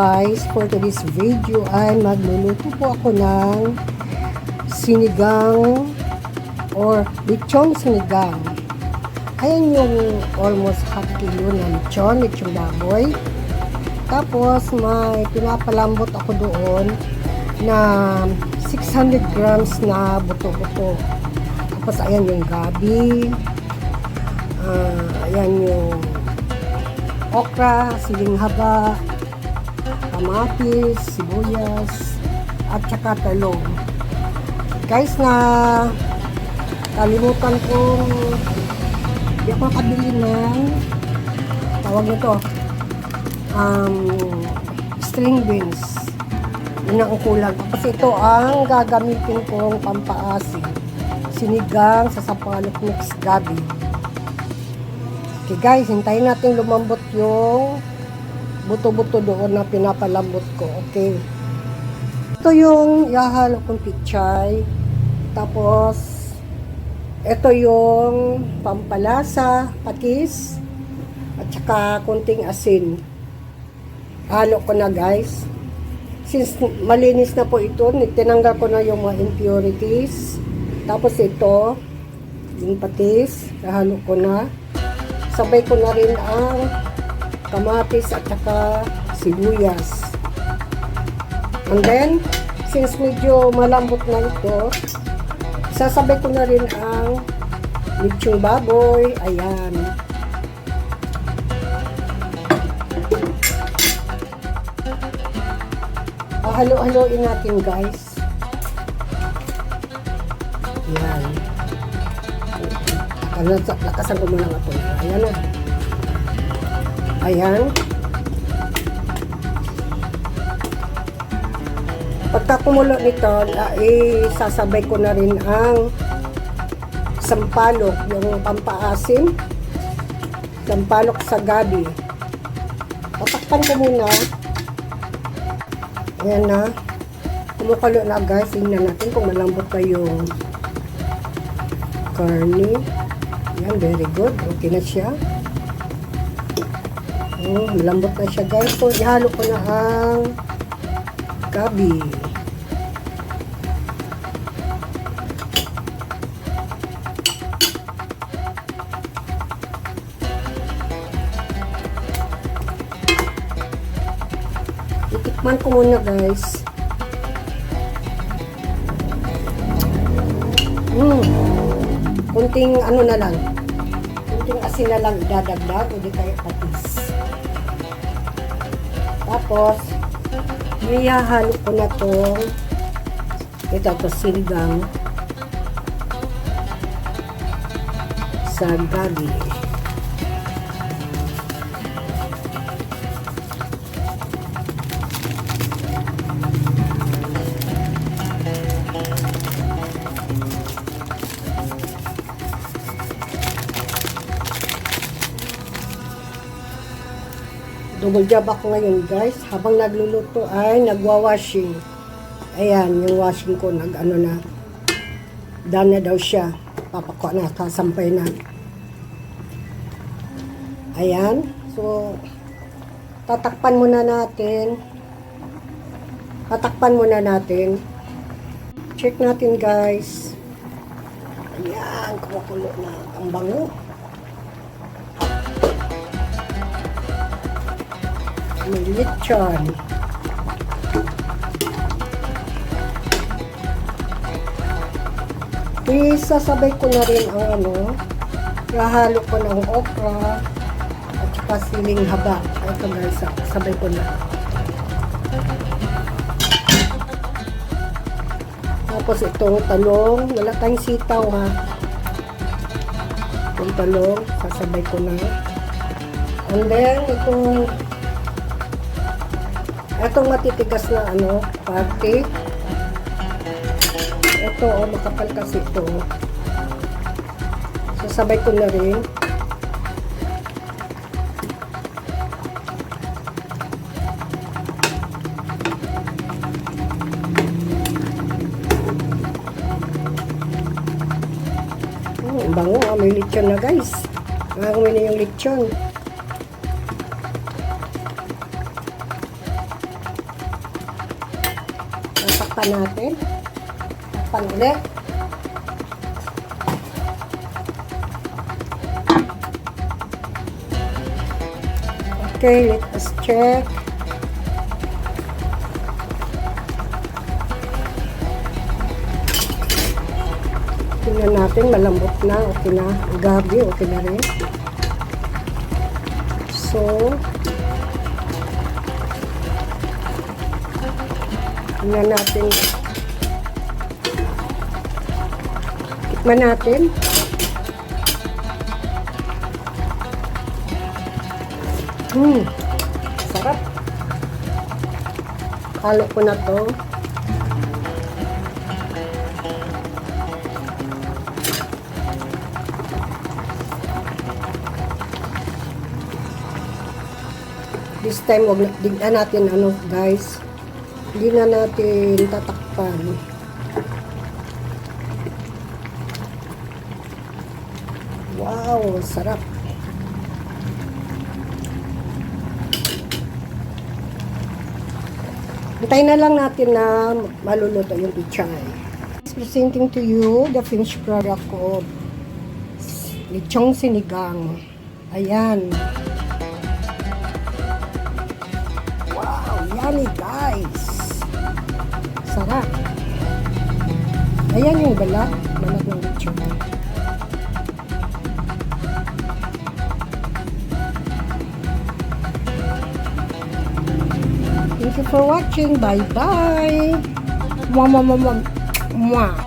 guys, for today's video ay magluluto po ako ng sinigang or lechong sinigang. Ayan yung almost half kilo na lechong baboy. Tapos may pinapalambot ako doon na 600 grams na buto-buto. Tapos ayan yung gabi. Ayan yung okra, siling haba, kamatis, sibuyas, at saka talong. Guys, na kalimutan kong di ako kabili ng tawag nito string beans. Yun ang kulang. Kasi ito ang gagamitin kong pampaasim. Sinigang sa sampalok mix gabi. Okay guys, hintayin natin lumambot yung buto-buto doon na pinapalambot ko. Okay. Ito yung ihahalo kong pichay. Tapos, ito yung pampalasa, patis, at saka kunting asin. Halo ko na guys. Since malinis na po ito, tinanggal ko na yung mga impurities. Tapos ito, yung patis, halo ko na. Sabay ko na rin ang kamatis at saka sibuyas. And then, since medyo malambot na ito, sasabay ko na rin ang lechong baboy. Ayan. Halo-haloin natin guys. Ayan. Lakasan ko muna nga po. Ayan na. Ayan. Pagka kumulo nito, sasabay ko na rin ang sampalok, yung pampaasim. Sampalok sa gabi. Patakpan ko muna. Ayan na. Kumukulo na guys. Tingnan natin kung malambot pa yung karne. Ayan, very good. Okay na siya. Malambot na siya guys. So, ihalo ko na ang gabi. Itikman ko muna guys. Kunting ano na lang. Kunting asin na lang idadagdag o di kaya patis. Tapos, ihahalo ko na itong ito sinigang sa gabi. Double job ako ngayon guys. Habang nagluluto ay nagwa-washing. Ayan, yung washing ko nag-ano na. Done na daw siya. Papako na, kasampay na. Ayan. So, tatakpan muna natin. Tatakpan muna natin. Check natin guys. Ayan, kumukulo na. Ang bango. May lechon. Isasabay ko na rin ang ihahalo ko ng okra at saka siling haba. Ito guys, sabay ko na. Tapos itong talong, wala tayong sitaw ha. Itong talong, sasabay ko na. And then, itong matitigas na pati. Ito, makapal kasi ito. Sasabay ko na rin. Ang bango, may lechon na guys. Gagawin na yung lechon. Nasaktan natin. Takpan ulit. Okay, let us check. Tingnan natin, malambot na. Okay na. Gabi, okay na rin. So, tingnan natin. Tikman natin. Sarap. Halo ko na to. This time, wag na natin guys. Hindi na natin tatakpan. Wow, sarap. Hintayin na lang natin na maluluto yung pichay. Presenting to you the finished product of lechong sinigang. Ayan. Wow, yummy guys. Sarap. Ayan yung balat ng lechon. Thank you for watching. Bye-bye. Mwah, mwah, mwah, mwah. Mwah.